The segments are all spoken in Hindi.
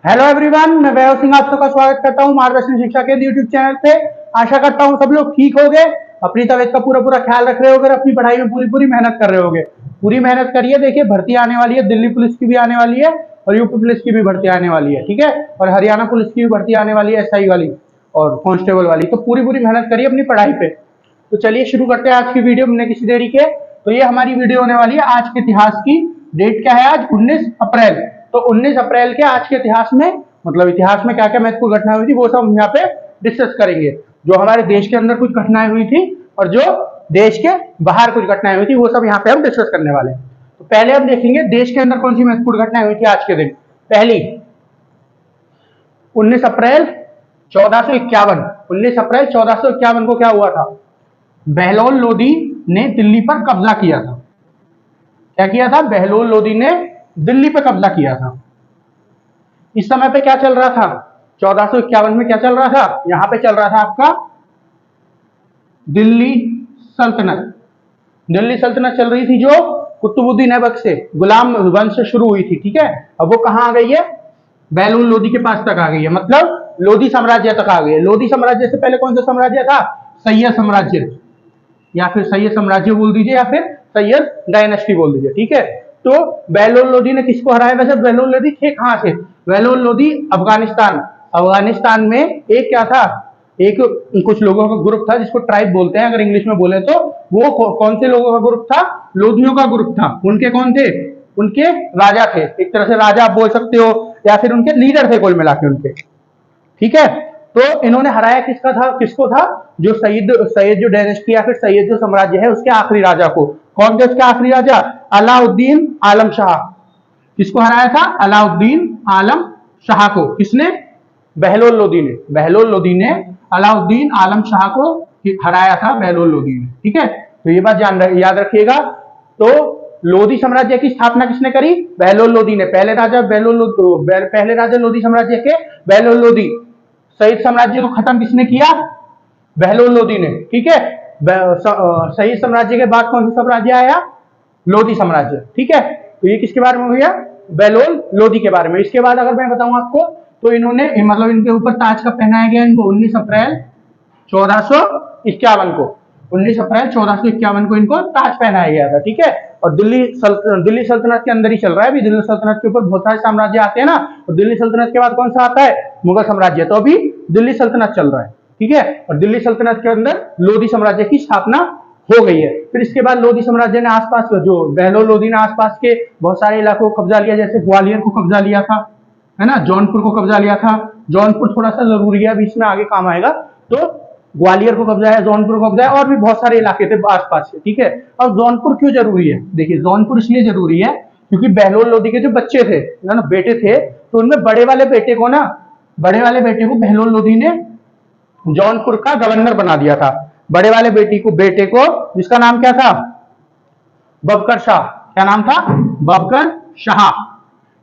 हेलो एवरीवन, मैं वैभव सिंह आप सबका स्वागत करता हूं मार्गदर्शन शिक्षा के यूट्यूब चैनल पे। आशा करता हूं सब लोग ठीक होंगे, अपनी तबीयत का पूरा पूरा ख्याल रख रहे होगे, अपनी पढ़ाई में पूरी पूरी मेहनत कर रहे होगे। पूरी मेहनत करिए, देखिए भर्ती आने वाली है, दिल्ली पुलिस की भी आने वाली है और यूपी पुलिस की भी भर्ती आने वाली है, ठीक है। और हरियाणा पुलिस की भी भर्ती आने वाली है, एसआई वाली और कांस्टेबल वाली। तो पूरी पूरी मेहनत करिए अपनी पढ़ाई पे। तो चलिए शुरू करते हैं आज की वीडियो बिना किसी देरी के। तो ये हमारी वीडियो होने वाली है आज के इतिहास की। डेट क्या है आज? 19 अप्रैल। तो 19 अप्रैल के आज के इतिहास में, मतलब इतिहास में क्या क्या महत्वपूर्ण घटनाएं हुई थी वो सब हम यहाँ पे डिस्कस करेंगे। जो हमारे देश के अंदर कुछ घटनाएं हुई थी और जो देश के बाहर कुछ घटनाएं हुई थी वो सब यहाँ पे हम डिस्कस करने वाले हैं। तो पहले हम देखेंगे देश के अंदर कौन सी महत्वपूर्ण घटनाएं हुई थी आज के दिन। पहली, 19 अप्रैल 1451। 19 अप्रैल 1451 को क्या हुआ था? बहलोल लोदी ने दिल्ली पर कब्जा किया था। क्या किया था? बहलोल लोदी ने दिल्ली पर कब्जा किया था। इस समय पे क्या चल रहा था? 1451 में क्या चल रहा था? यहां पे चल रहा था आपका दिल्ली सल्तनत। दिल्ली सल्तनत चल रही थी जो कुतुबुद्दीन ऐबक से गुलाम वंश से शुरू हुई थी, ठीक है। अब वो कहां आ गई है? बहलोल लोदी के पास तक आ गई है, मतलब लोधी साम्राज्य तक आ गई है। लोधी साम्राज्य से पहले कौन सा साम्राज्य था? सैयद साम्राज्य, या फिर सैयद साम्राज्य बोल दीजिए, या फिर सैयद डायनेस्टी बोल दीजिए, ठीक है। तो बहलोल लोदी ने किसको हराया? वैसे बहलोल लोदी थे कहां से? बहलोल लोदी अफगानिस्तान। अफगानिस्तान में एक क्या था, एक कुछ लोगों का ग्रुप था जिसको ट्राइब बोलते हैं अगर इंग्लिश में बोले तो। वो कौन से लोगों का ग्रुप था? लोधियों का ग्रुप था। उनके कौन थे? उनके राजा थे, एक तरह से राजा आप बोल सकते हो, या फिर उनके लीडर थे कुल मिला के उनके, ठीक है। तो इन्होंने हराया किसका था, किसको था? जो सैयद जो डायनेस्टी या फिर सैयद जो साम्राज्य है उसके आखिरी राजा को। कौन थे उसके आखिरी राजा? अलाउद्दीन आलम शाह। किसको हराया था? अलाउद्दीन आलम शाह को। किसने? बहलोल लोदी ने। बहलोल लोदी ने अलाउद्दीन आलम शाह को हराया था, बहलोल लोदी ने, ठीक है। तो ये बात याद रखिएगा। तो लोधी साम्राज्य की स्थापना किसने करी? बहलोल लोदी ने। पहले राजा लोधी साम्राज्य के बहलोल लोदी। सईद साम्राज्य को खत्म किसने किया? बहलोल लोदी ने, ठीक है। सईद साम्राज्य के बाद कौन सा साम्राज्य आया? लोधी साम्राज्य, ठीक है। तो ये किसके बारे में हो गया? बहलोल लोदी के बारे में। इसके बाद अगर मैं बताऊं आपको तो इन्होंने, मतलब इनके ऊपर ताज कब पहनाया गया इनको? 19 अप्रैल 1451 को। 19 अप्रैल 1451 को इनको ताज पहनाया गया था, ठीक है। और दिल्ली सल्तनत के अंदर ही चल रहा है अभी। दिल्ली सल्तनत के ऊपर बहुत सारे साम्राज्य आते हैं ना, और दिल्ली सल्तनत के बाद कौन सा आता है? मुगल साम्राज्य। तो अभी दिल्ली सल्तनत चल रहा है, ठीक है। और दिल्ली सल्तनत के अंदर लोधी साम्राज्य की स्थापना हो गई है। फिर इसके बाद लोधी साम्राज्य ने आसपास, जो बहलोल लोधी ने आसपास के बहुत सारे इलाकों को कब्जा लिया, जैसे ग्वालियर को कब्जा लिया था, है ना, जौनपुर को कब्जा लिया था। जौनपुर थोड़ा सा जरूरी है, अभी इसमें आगे काम आएगा। तो ग्वालियर को कब्जा है, जौनपुर को कब्जा है, और भी बहुत सारे इलाके थे आसपास से, ठीक है। और जौनपुर क्यों जरूरी है? देखिए जौनपुर इसलिए जरूरी है क्योंकि बहलोल लोधी के जो बच्चे थे ना, बेटे थे, तो उनमें बड़े वाले बेटे को बहलोल लोधी ने जौनपुर का गवर्नर बना दिया था। बड़े वाले बेटे को जिसका नाम क्या था? बबकर शाह। क्या नाम था? बबकर शाह।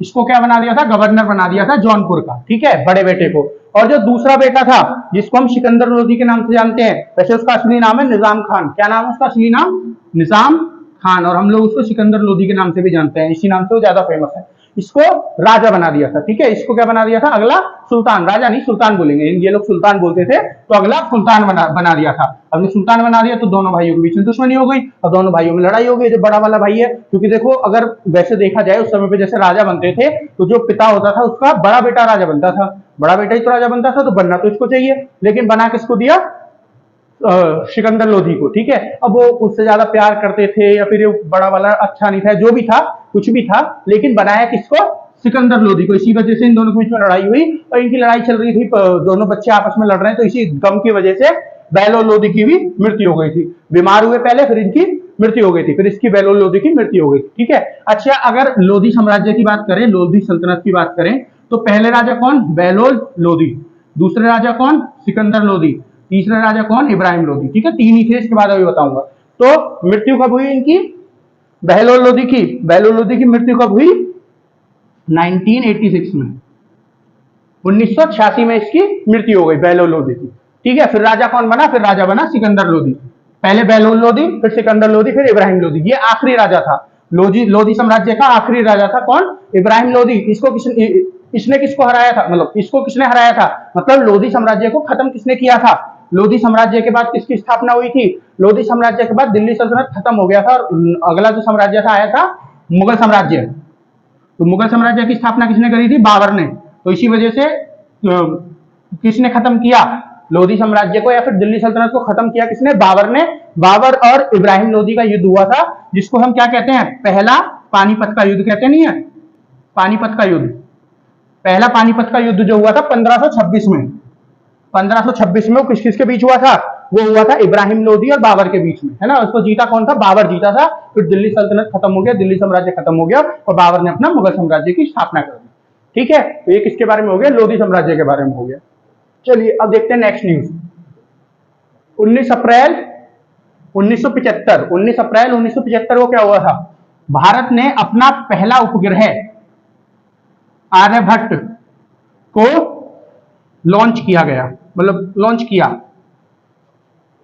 इसको क्या बना दिया था? गवर्नर बना दिया था जौनपुर का, ठीक है, बड़े बेटे को। और जो दूसरा बेटा था जिसको हम सिकंदर लोधी के नाम से जानते हैं, वैसे उसका असली नाम है निजाम खान। क्या नाम है उसका असली नाम? निजाम खान। और हम लोग उसको सिकंदर लोधी के नाम से भी जानते हैं, इसी नाम से वो ज्यादा फेमस है। इसको राजा बना दिया था, ठीक है। इसको क्या बना दिया था? अगला सुल्तान। राजा नहीं, सुल्तान बोलेंगे, ये लोग सुल्तान बोलते थे, तो अगला सुल्तान बना दिया था। अब सुल्तान बना दिया तो दोनों भाइयों के बीच में दुश्मनी हो गई और दोनों भाइयों में लड़ाई हो गई। जो बड़ा वाला भाई है, क्योंकि देखो अगर वैसे देखा जाए उस समय पे जैसे राजा बनते थे तो जो पिता होता था उसका बड़ा बेटा राजा बनता था। बड़ा बेटा ही तो राजा बनता था, तो बनना तो इसको चाहिए, लेकिन बना किसको दिया? सिकंदर लोधी को, ठीक है। अब वो उससे ज्यादा प्यार करते थे, या फिर बड़ा वाला अच्छा नहीं था, जो भी था, कुछ भी था, लेकिन बनाया किसको? सिकंदर लोधी को। इसी वजह से इन दोनों के बीच में लड़ाई हुई और इनकी लड़ाई चल रही थी, दोनों बच्चे आपस में लड़ रहे हैं, तो इसी गम की वजह से बहलोल लोधी की भी मृत्यु हो गई थी। बीमार हुए पहले, फिर इनकी मृत्यु हो गई थी, फिर इसकी बहलोल लोधी की मृत्यु हो गई, ठीक है। अच्छा, अगर लोधी साम्राज्य की बात करें, लोधी सल्तनत की बात करें, तो पहले राजा कौन? बहलोल लोधी। दूसरे राजा कौन? सिकंदर लोधी। तीसरा राजा कौन? इब्राहिम लोधी, ठीक है। तीन ही थे, इसके बाद अभी बताऊंगा। तो मृत्यु कब हुई इनकी? बहलोल लोधी की। बहलोल लोधी की मृत्यु कब हुई? 1986 में। 1986 में इसकी मृत्यु हो गई बहलोल लोधी की, ठीक है। फिर राजा कौन बना? फिर राजा बना सिकंदर लोधी। पहले बहलोल लोधी, फिर सिकंदर लोधी, फिर इब्राहिम लोधी। ये आखिरी राजा था लोधी साम्राज्य का, आखिरी राजा था कौन? इब्राहिम लोधी। इसको इसने किसको हराया था, मतलब इसको किसने हराया था, मतलब लोधी साम्राज्य को खत्म किसने किया था। लोधी साम्राज्य के बाद किसकी स्थापना हुई थी, लोधी साम्राज्य के बाद दिल्ली सल्तनत खत्म हो गया था और अगला जो साम्राज्य था आया था मुगल साम्राज्य। तो मुगल साम्राज्य की स्थापना किसने करी थी, बाबर ने। तो इसी वजह से किसने खत्म किया लोधी साम्राज्य को, या फिर दिल्ली सल्तनत को खत्म किया किसने, बाबर ने। बाबर और इब्राहिम लोधी का युद्ध हुआ था, जिसको हम क्या कहते हैं, पहला पानीपत का युद्ध कहते नहीं है, पानीपत का युद्ध। पहला पानीपत का युद्ध जो हुआ था 1526 में, 1526 में वो किस किस के बीच हुआ था, वो हुआ था इब्राहिम लोधी और बाबर के बीच में, है ना। उसको जीता कौन था, बाबर जीता था। फिर दिल्ली सल्तनत खत्म हो गया, दिल्ली साम्राज्य खत्म हो गया और बाबर ने अपना मुगल साम्राज्य की स्थापना कर दी। ठीक है, तो ये किसके बारे में हो गया, लोधी साम्राज्य के बारे में हो गया। चलिए अब देखते हैं नेक्स्ट न्यूज। 19 अप्रैल 1975, 19 अप्रैल 1975 को क्या हुआ था, भारत ने अपना पहला उपग्रह आर्यभट्ट को लॉन्च किया गया, मतलब लॉन्च किया।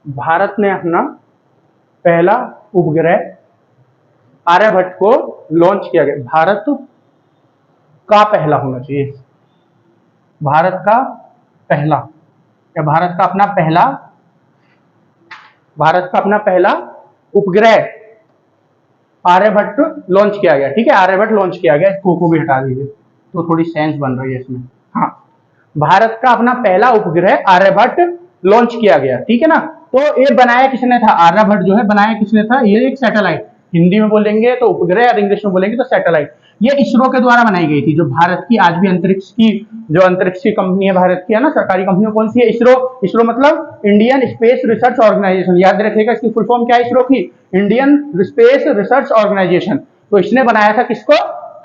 भारत ने अपना पहला उपग्रह आर्यभट्ट को लॉन्च किया गया। भारत का पहला होना चाहिए, भारत का पहला, या भारत का अपना पहला, भारत का अपना पहला उपग्रह आर्यभट्ट लॉन्च किया गया। ठीक है, आर्यभट्ट लॉन्च किया गया, इसको को भी हटा दीजिए तो थोड़ी सेंस बन रही है इसमें। हाँ, भारत का अपना पहला उपग्रह आर्यभट्ट लॉन्च किया गया। ठीक है ना, तो ये बनाया किसने था, आर्यभट्ट जो है बनाया किसने था, ये एक सैटेलाइट, हिंदी में बोलेंगे तो उपग्रह और इंग्लिश में बोलेंगे तो सैटेलाइट। ये इसरो के द्वारा बनाई गई थी, जो भारत की आज भी अंतरिक्ष की, जो अंतरिक्ष की कंपनी है भारत की, है ना, सरकारी कंपनी कौन सी है, इसरो। इसरो मतलब इंडियन स्पेस रिसर्च ऑर्गेनाइजेशन, याद रखिएगा इसकी फुल फॉर्म क्या है इसरो की, इंडियन स्पेस रिसर्च ऑर्गेनाइजेशन। तो इसने बनाया था किसको,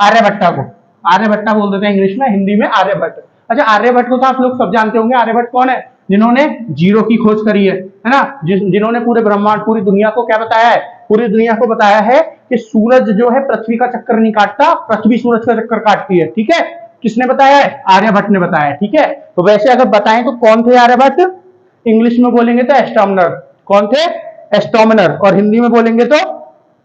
आर्यभट्टा को। आर्यभट्टा बोल देते हैं इंग्लिश में, हिंदी में आर्यभट्ट। अच्छा, आर्यभट्ट को तो आप लोग सब जानते होंगे। आर्यभट्ट कौन है, जिन्होंने जीरो की खोज करी है ना, जिन्होंने पूरे ब्रह्मांड, पूरी दुनिया को क्या बताया है, पूरी दुनिया को बताया है कि सूरज जो है पृथ्वी का चक्कर नहीं काटता, पृथ्वी सूरज का चक्कर काटती है। ठीक है, किसने बताया है, आर्यभट्ट ने बताया है। ठीक है, तो वैसे अगर बताएं तो कौन थे आर्यभट्ट, इंग्लिश में बोलेंगे तो एस्ट्रोनॉमर। कौन थे, एस्ट्रोनॉमर। और हिंदी में बोलेंगे तो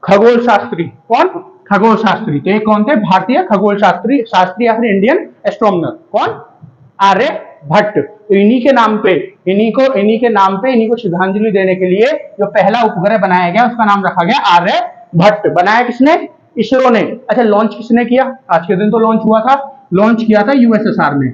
खगोल शास्त्री। कौन, खगोल शास्त्री। तो ये कौन थे, भारतीय खगोल शास्त्री, शास्त्री या फिर इंडियन एस्ट्रोनॉमर। कौन, आर्यभट्ट। तो इन्हीं के नाम पे, इन्हीं को श्रद्धांजलि देने के लिए जो पहला उपग्रह बनाया गया उसका नाम रखा गया आर्यभट्ट। बनाया किसने, इसरो ने। अच्छा, लॉन्च किसने किया, आज के दिन तो लॉन्च हुआ था, लॉन्च किया था यूएसएसआर ने।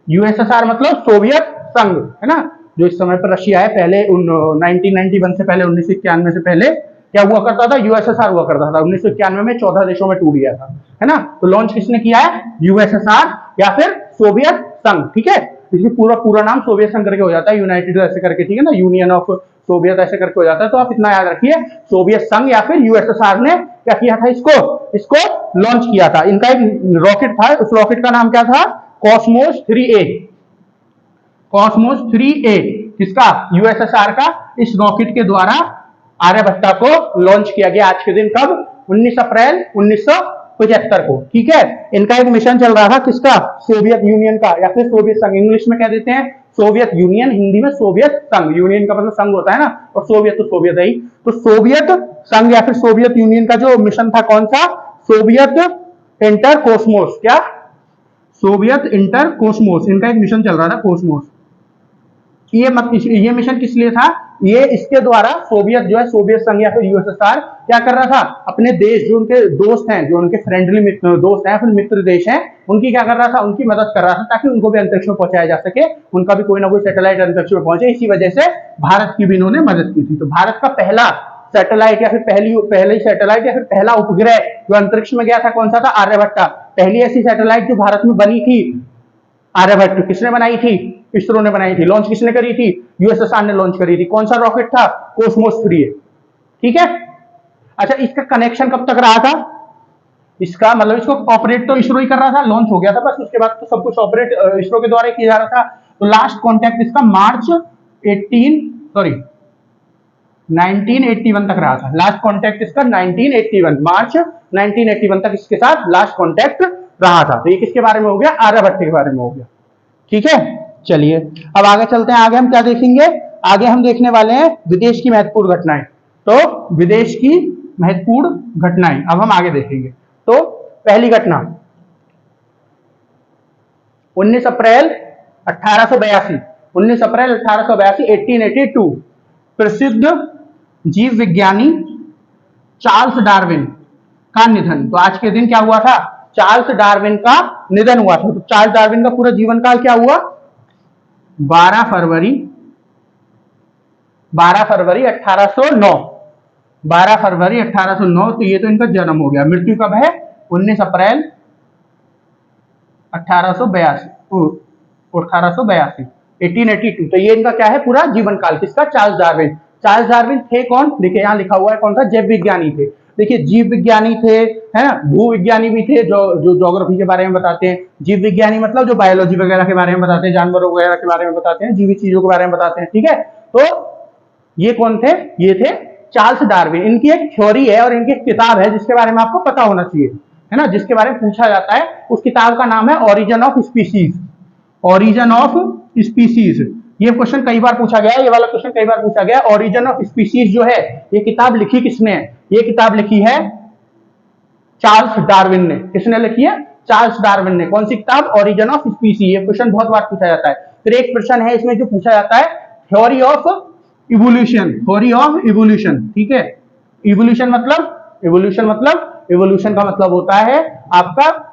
यूएसएसआर मतलब सोवियत संघ, है ना, जो इस समय पर रशिया है। पहले 1991 से पहले, 1991 से पहले क्या हुआ करता था, यूएसएसआर हुआ करता था। 1991 में 14 देशों में टूट गया था, है ना। तो लॉन्च किसने किया है, यूएसएसआर या फिर सोवियत संघ। ठीक है, इसलिए पूरा नाम सोवियत संघ करके हो जाता है, यूनाइटेड ऐसे करके, ठीक है ना, यूनियन ऑफ सोवियत ऐसे करके हो जाता है। तो आप इतना याद रखिए, सोवियत संघ या फिर यूएसएसआर ने क्या किया था, इसको लॉन्च किया था। इनका एक रॉकेट था, उस रॉकेट का नाम क्या था, कॉस्मोस 3A। कॉस्मोस 3A किसका, यूएसएसआर का। इस रॉकेट के द्वारा आर्यभट्टा को लॉन्च किया गया आज के दिन, कब, 19 अप्रैल 1975 को। ठीक है, इनका एक मिशन चल रहा था किसका, सोवियत यूनियन का या फिर सोवियत संघ। इंग्लिश में क्या देते हैं, सोवियत यूनियन, हिंदी में सोवियत संघ। यूनियन का मतलब संघ होता है ना, और सोवियत तो सोवियत है ही। तो सोवियत संघ या फिर सोवियत यूनियन का जो मिशन था, कौन सा, सोवियत इंटर कोस्मोस। क्या, सोवियत इंटर कोस्मोस, इनका एक मिशन चल रहा था, कोस्मोस। ये मिशन किस लिए था, ये इसके द्वारा सोवियत जो है, सोवियत संघ या फिर यूएसएसआर क्या कर रहा था, अपने देश, जो उनके दोस्त हैं, जो उनके फ्रेंडली दोस्त हैं, फिर मित्र देश हैं, उनकी क्या कर रहा था, उनकी मदद कर रहा था, ताकि उनको भी अंतरिक्ष में पहुंचाया जा सके, उनका भी कोई ना कोई सैटेलाइट अंतरिक्ष में पहुंचे। इसी वजह से भारत की भी इन्होंने मदद की थी। तो भारत का पहला सैटेलाइट या फिर पहली सैटेलाइट या फिर पहला उपग्रह जो अंतरिक्ष में गया था, कौन सा था, आर्यभट्टा। पहली ऐसी सैटेलाइट जो भारत में बनी थी, आर्यभट्ट। किसने बनाई थी, इसरो ने बनाई थी। लॉन्च किसने करी थी, यूएसएसआर ने लॉन्च करी थी। कौन सा रॉकेट था, कॉस्मोस 3A। ठीक है, अच्छा, इसका कनेक्शन कब तक रहा था, इसका मतलब इसको ऑपरेट तो इसरो ही कर रहा था, लॉन्च हो गया था बस, उसके बाद तो सब कुछ ऑपरेट इसरो के द्वारा किया जा रहा था। तो लास्ट कॉन्टेक्ट इसका मार्च 1981 तक रहा था। लास्ट कॉन्टेक्ट इसका 1981, मार्च 1981 तक इसके साथ लास्ट कॉन्टेक्ट रहा था। तो ये किसके बारे में हो गया, आर्यभट्ट के बारे में हो गया। ठीक है, चलिए अब आगे चलते हैं। आगे हम क्या देखेंगे, आगे हम देखने वाले हैं विदेश की महत्वपूर्ण घटनाएं। तो विदेश की महत्वपूर्ण घटनाएं अब हम आगे देखेंगे। तो पहली घटना, 19 अप्रैल 1882, 19 अप्रैल 1882, 1882 प्रसिद्ध जीव विज्ञानी चार्ल्स डार्विन का निधन। तो आज के दिन क्या हुआ था? चार्ल्स डार्विन का निधन हुआ था। तो चार्ल्स डार्विन का पूरा जीवन काल क्या हुआ? 12 फरवरी 1809, 12 फरवरी 1809। तो ये तो इनका जन्म हो गया। मृत्यु कब है? 19 अप्रैल 1882, 1882। तो ये इनका क्या है पूरा जीवन काल किसका? Charles Darwin. चार्ल्स डार्विन थे कौन? देखिए यहाँ लिखा हुआ है कौन था? जैव विज्ञानी थे। देखिए जीव विज्ञानी थे, है ना, भू विज्ञानी भी थे जो ज्योग्राफी के बारे में बताते हैं। जीव विज्ञानी मतलब जो बायोलॉजी वगैरह के बारे में बताते हैं, जानवरों वगैरह के बारे में बताते हैं, जीवित चीजों के बारे में बताते हैं, ठीक है। तो ये कौन थे? ये थे चार्ल्स डार्विन। इनकी एक थ्योरी है और इनकी एक किताब है जिसके बारे में आपको पता होना चाहिए, है ना, जिसके बारे में पूछा जाता है। उस किताब का नाम है origin of species. Origin of species, ये क्वेश्चन कई बार पूछा गया है, ये वाला क्वेश्चन कई बार पूछा गया है। ओरिजिन ऑफ स्पीसीज जो है, ये किताब लिखी किसने है? ये किताब लिखी है चार्ल्स डार्विन ने। किसने लिखी है? चार्ल्स डार्विन ने। कौन सी किताब? Origin of species. ये क्वेश्चन बहुत बार पूछा जाता है। फिर एक प्रश्न है इसमें जो पूछा जाता है, theory of evolution. Theory of evolution, ठीक है। इवोल्यूशन मतलब, इवोल्यूशन का मतलब होता है आपका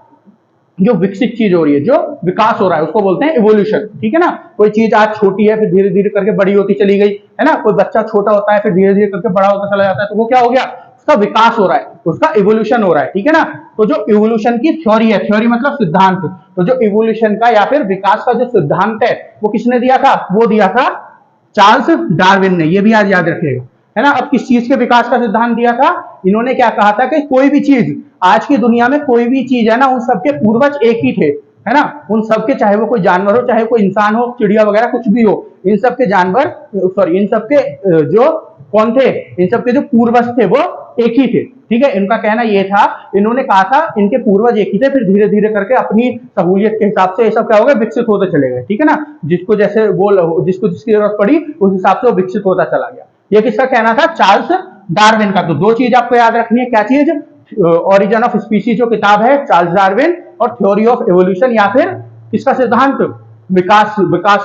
जो विकसित चीज हो रही है, जो विकास हो रहा है, उसको बोलते हैं इवोल्यूशन, ठीक है ना। कोई चीज आज छोटी है, फिर धीरे धीरे करके बड़ी होती चली गई, है ना। कोई बच्चा छोटा होता है, फिर धीरे धीरे करके बड़ा होता चला जाता है, तो वो क्या हो गया? उसका विकास हो रहा है, उसका इवोल्यूशन हो रहा है, ठीक है ना। तो जो इवोल्यूशन की थ्योरी है, थ्योरी मतलब सिद्धांत, तो जो इवोल्यूशन का या फिर विकास का जो सिद्धांत है वो किसने दिया था? वो दिया था चार्ल्स डार्विन ने। ये भी आज याद रखिएगा, है ना। अब किस चीज के विकास का सिद्धांत दिया था? इन्होंने क्या कहा था कि कोई भी चीज, आज की दुनिया में कोई भी चीज है ना, उन सबके पूर्वज एक ही थे, है ना। उन सबके, चाहे वो कोई जानवर हो, चाहे कोई इंसान हो, चिड़िया वगैरह कुछ भी हो, इन सबके जानवर, सॉरी, इन सबके जो कौन थे, इन सबके जो पूर्वज थे वो एक ही थे, ठीक है। इनका कहना ये था, इन्होंने कहा था इनके पूर्वज एक ही थे, फिर धीरे धीरे करके अपनी सहूलियत के हिसाब से ये सब क्या हो गए? विकसित होते चले गए, ठीक है ना। जिसको जैसे वो, जिसको जिसकी जरूरत पड़ी उस हिसाब से वो विकसित होता चला गया। ये किसका कहना था? चार्ल्स डार्विन का। तो दो चीज आपको याद रखनी है। क्या चीज? ओरिजिन ऑफ स्पीसीज जो किताब है चार्ल्स डार्विन, और थ्योरी ऑफ एवोल्यूशन या फिर किसका सिद्धांत? विकास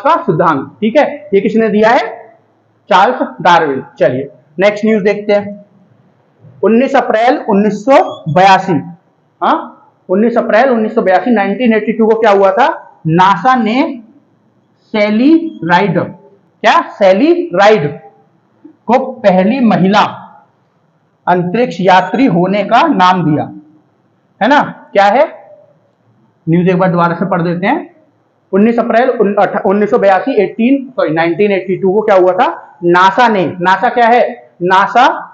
का सिद्धांत, ठीक है। ये किसने दिया है? Charles Darwin. चलिए नेक्स्ट न्यूज देखते हैं। 19 अप्रैल 1982, हाँ 19 अप्रैल 1982, 1982 को क्या हुआ था? नासा ने सैली राइड, क्या? सैली राइड को पहली महिला अंतरिक्ष यात्री होने का नाम दिया, है ना। क्या है? न्यूज एक बार दोबारा से पढ़ देते हैं। 19 अप्रैल 1982 को क्या हुआ था? नासा ने, नासा क्या है? नासा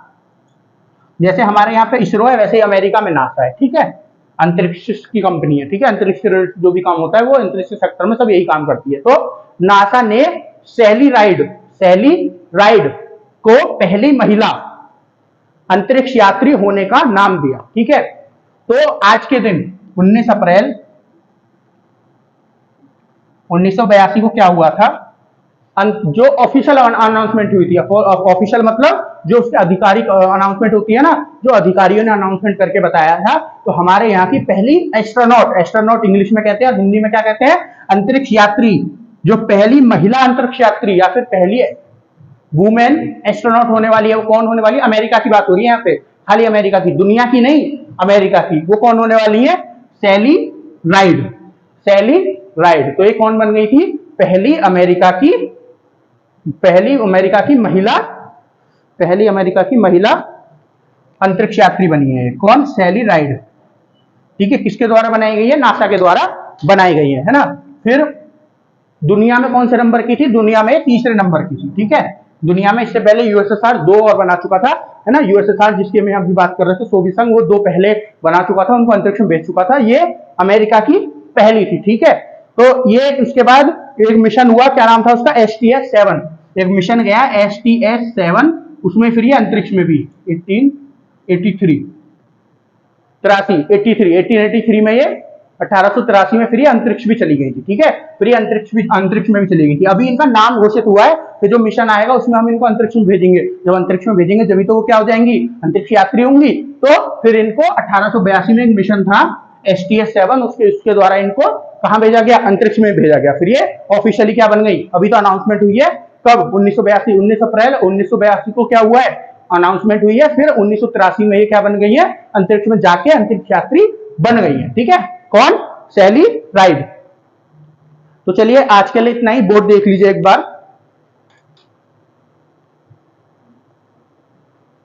जैसे हमारे यहाँ पे इसरो है, वैसे ही अमेरिका में नासा है, ठीक है। अंतरिक्ष की कंपनी है, ठीक है। अंतरिक्ष से जो भी काम होता है वो अंतरिक्ष सेक्टर में सब यही काम करती है। तो नासा ने सैली राइड को पहली महिला अंतरिक्ष यात्री होने का नाम दिया, ठीक है। तो आज के दिन 19 अप्रैल 1982 को क्या हुआ था? जो ऑफिशियल अनाउंसमेंट हुई थी, ऑफिशियल मतलब जो उसके आधिकारिक अनाउंसमेंट होती है ना, जो अधिकारियों ने अनाउंसमेंट करके बताया था, तो हमारे यहाँ की पहली एस्ट्रोनॉट इंग्लिश में कहते हैं, हिंदी में क्या कहते हैं? अंतरिक्ष यात्री, जो पहली महिला अंतरिक्ष यात्री या फिर पहली वुमेन एस्ट्रोनॉट होने वाली है, वो कौन होने वाली है? अमेरिका की बात हो रही है यहाँ पे, खाली अमेरिका की, दुनिया की नहीं, अमेरिका की। वो कौन होने वाली है? सैली राइड। तो ये कौन बन गई थी? पहली अमेरिका की महिला अंतरिक्ष यात्री बनी है। कौन? सैली राइड, ठीक है। किसके द्वारा बनाई गई है? नासा के द्वारा बनाई गई है ना। फिर दुनिया में कौन से नंबर की थी? दुनिया में तीसरे नंबर की थी, ठीक है। दुनिया में इससे पहले यूएसएसआर 2 और बना चुका था, है ना। यूएसएसआर जिसकी मैं अभी बात कर रहे थे, सोवियत संघ, वो 2 पहले बना चुका था, उनको अंतरिक्ष में भेज चुका था। ये अमेरिका की पहली थी, ठीक है। तो ये उसके बाद एक मिशन हुआ, क्या नाम था उसका? STS-7। एक मिशन गया STS-7, उसमें फिर ये अंतरिक्ष में भी 1883 में ये 1883 में फिर ये अंतरिक्ष भी चली गई थी, ठीक है। फिर ये अंतरिक्ष में भी चली गई थी। अभी इनका नाम घोषित हुआ है कि जो मिशन आएगा उसमें हम इनको अंतरिक्ष में भेजेंगे। जब अंतरिक्ष में भेजेंगे जब तो वो क्या हो जाएंगी? अंतरिक्ष यात्री होंगी। तो फिर इनको 1882 में एक मिशन था STS-7 उसके उसके द्वारा इनको कहां भेजा गया, अंतरिक्ष में भेजा गया। फिर ये ऑफिशियली क्या बन गई, अभी तो अनाउंसमेंट हुई है कब, 1982 19 अप्रैल 1982 को क्या हुआ है, अनाउंसमेंट हुई है। फिर 1983 में ये क्या बन गई है, अंतरिक्ष में जाके अंतरिक्ष यात्री बन गई है। ठीक है, कौन, सैली राइड। तो चलिए आज के लिए इतना ही, बोर्ड देख लीजिए एक बार।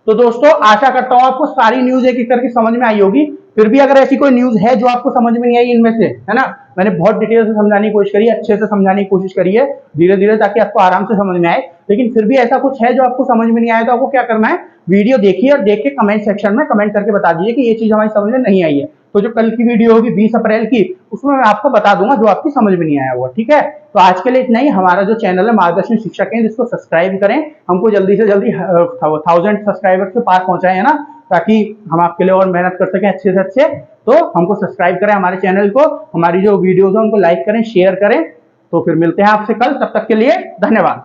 तो दोस्तों आशा करता हूं आपको सारी न्यूज एक एक करके समझ में आई होगी। फिर भी अगर ऐसी कोई न्यूज है जो आपको समझ में नहीं आई इनमें से, है ना, मैंने बहुत डिटेल से समझाने की कोशिश करी है, अच्छे से समझाने की कोशिश करी है, धीरे धीरे, ताकि आपको आराम से समझ में आए। लेकिन फिर भी ऐसा कुछ है जो आपको समझ में नहीं आया, तो आपको क्या करना है, वीडियो देखिए और देख के कमेंट सेक्शन में कमेंट करके बता दीजिए कि ये चीज हमारी समझ में नहीं आई है। तो जो कल की वीडियो होगी 20 अप्रैल की, उसमें मैं आपको बता दूंगा जो आपकी समझ में नहीं आया हुआ। ठीक है, तो आज के लिए इतना ही। हमारा जो चैनल है मार्गदर्शन शिक्षा केंद्र, इसको सब्सक्राइब करें, हमको जल्दी से जल्दी 1000 सब्सक्राइबर्स के पास पहुंचाए, है ना, ताकि हम आपके लिए और मेहनत कर सकें अच्छे से अच्छे। तो हमको सब्सक्राइब करें हमारे चैनल को, हमारी जो वीडियोज है उनको लाइक करें, शेयर करें। तो फिर मिलते हैं आपसे कल, तब तक के लिए धन्यवाद।